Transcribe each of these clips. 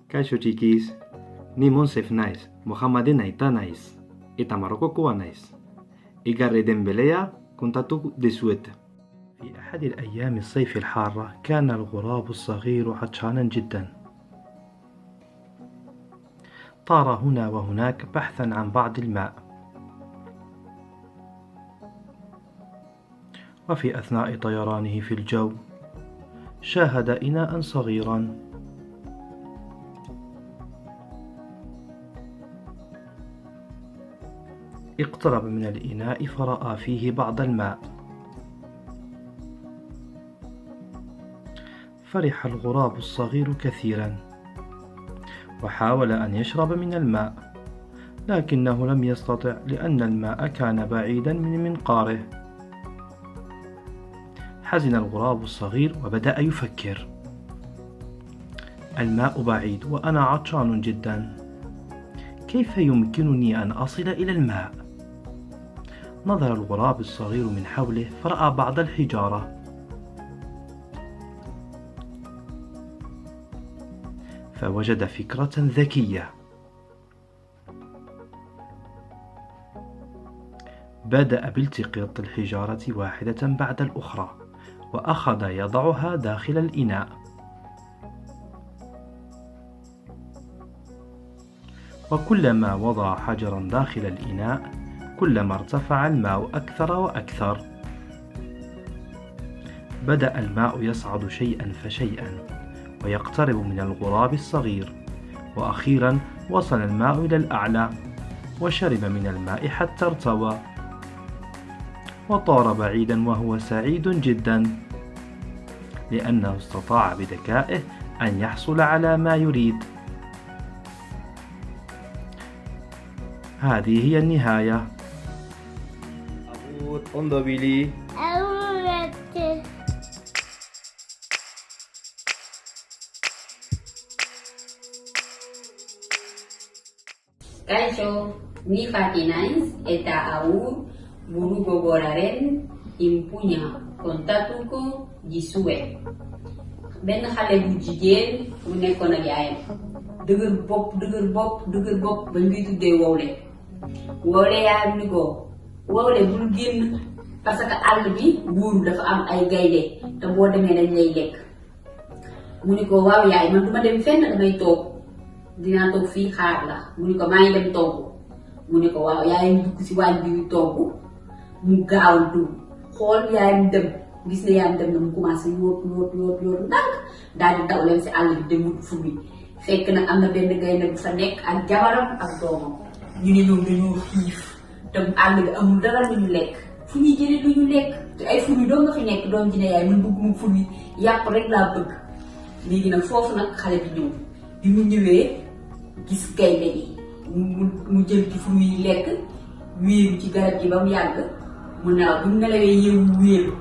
Kaixo txikiz, ni Monsef naiz, Mohammaden aita naiz, eta Marokokoa naiz. Igarri den belea kontatu dizuet. في أحد الأيام الصيف الحارة كان الغراب الصغير عطشانا جدا. طار هنا وهناك بحثا عن بعض الماء. وفي أثناء طيرانه في الجو شاهد إناء صغيرا. اقترب من الإناء فرأى فيه بعض الماء. فرح الغراب الصغير كثيرا وحاول أن يشرب من الماء، لكنه لم يستطع لأن الماء كان بعيدا من منقاره. حزن الغراب الصغير وبدأ يفكر: الماء بعيد وأنا عطشان جدا، كيف يمكنني أن أصل إلى الماء؟ نظر الغراب الصغير من حوله فرأى بعض الحجارة. فوجد فكرة ذكية. بدأ بالتقاط الحجارة واحدة بعد الأخرى وأخذ يضعها داخل الإناء. وكلما وضع حجرا داخل الإناء كلما ارتفع الماء أكثر وأكثر. بدأ الماء يصعد شيئا فشيئا ويقترب من الغراب الصغير، وأخيرا وصل الماء إلى الأعلى وشرب من الماء حتى ارتوى وطار بعيدا وهو سعيد جدا لأنه استطاع بذكائه أن يحصل على ما يريد. هذه هي النهاية. Ondo bili. Kaixo, ni Fati naiz eta hau buru gogoraren inpuña kontatuko dizuet. Benn xale bu jigéen bu nekkoon ak yaayam. dëgër bopp bañ koy tuddee Wowle. Wowle yaayam ni ko, Wowle bul génn parce que àll bi buuru dafa am ay gaynde te boo demee dañ lay lekk. Mu ni ko, waaw yaay, man duma dem fenn, damay toog. Dinaa toog fii xaar la. Mu ni ko, maa ngi dem togg. Mu ni ko, waaw. Yaayam dugg si waañ bi togg, mu gaawantu xool yaayam dem, gis ne yaayam dem na, mu commencé yóot ndànk daal di daw leen si àll bi dem wut fur wi. Fekk nag am na benn gaynde bu fa nekk ak jabaram ak doomam. ñu ne ñoom dañoo xiif te àll bi amul dara lu ñu lekk, fu ñuy jëlee lu ñu lekk te ay fur wi doo nga fi nekk. doom ji ne yaay, man bëgg mu fur wi, yàpp rek laa bëgg. léegi nag foofu nag xale bi ñëw. bi mu ñëwee gis gaynde gi mu jël ci fu muy lekk, wéeru ci garab gi ba mu yàgg mu nelaw. bu mu nelawee yeewu wéeru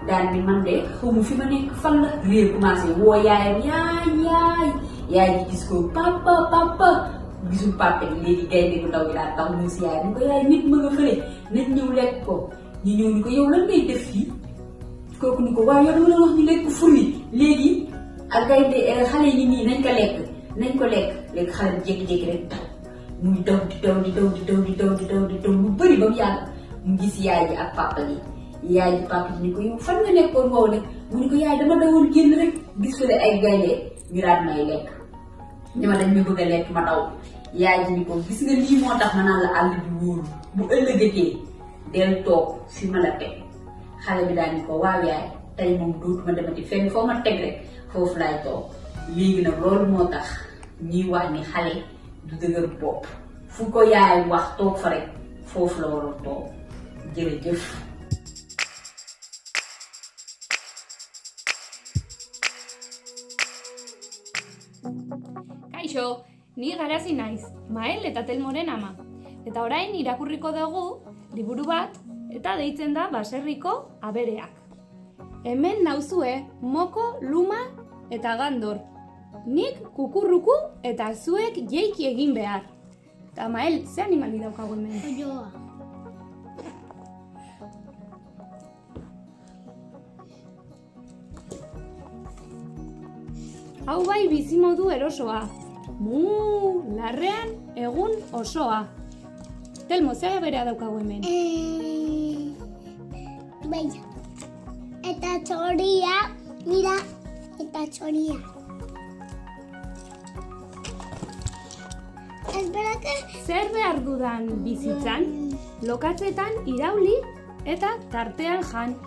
daan ni, man de xawma fi ma nekk fan la. réer commencé woo yaayam, yaay ji gis ko, papa gisul papa bi. léegi gaynde bu ndaw bi daal tax mu si yaay mu ko, yaay nit ma nga fële, nit ñëw lekk ko. ñu ñëw ni ko, yow lan ngay def fii? kooku ni ko, waaw yow dama la wax ñu lekk fur wi léegi ak gaynde xale yi nii nañ ko lekk. léegi xale bi jékki-jékki rek daw muy daw lu bëri ba mu yàgg mu gis yaay ji ak papa ji. yaay ji papa ji ni ko, yow fan nga nekkoon wow ne? mu ni ko, yaay dama dawoon génn rek gis fële ay gaynde ñu daal may lekk, ni ma dañ ñu bëgg a lekk ma daw. yaay ji ni ko, gis nga lii moo tax ma naan la àll bi wóoru, bu ëllëgatee del toog fi ma la teg. xale bi daal ni ko, waaw yaay, tey moom dootuma demati fenn, foo ma teg rek foofu laay toog. léegi nag loolu moo tax ñuy wax ni xale du dëgër bopp, fu ko yaay wax toog fa rek foofu la waroon toog. jërëjëf. Kaixo, ni Garazi naiz, Mael eta Telmoren ama. Eta orain irakurriko dugu liburu bat eta deitzen da Baserriko abereak. Hemen nauzue Moko, Luma eta Gandor. Nik kukurruku eta zuek jeiki egin behar. Eta Mael, ze animali daukagu hemen? Oioa. Hau bai bizimodu erosoa. Larrean egun osoa. Telmo, zer berea daukagu hemen? Beia. Eta txoria, mira, eta txoria. Espera que... Zer behar dudan bizitzan? Lokatzetan irauli eta tartean jan.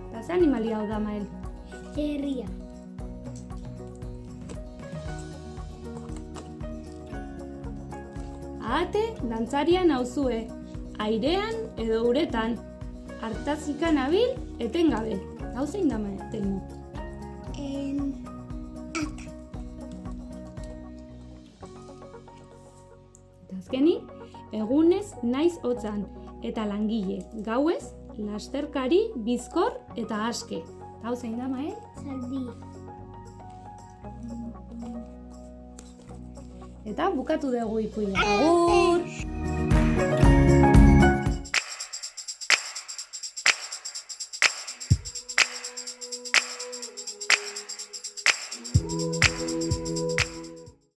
Eta ze animalia hau da, Mael? Herria. Ahate dantzaria nauzue, airean edo uretan, hartazika nabil etengabe. Hau zein da, Telmo? Ata. Eta azkenik, egunez naiz hotzan, eta langile, gauez, lasterkari, bizkor eta aske. Hau zein da, Mael? Zaldia. Eta bukatu dugu ipuina. Agur!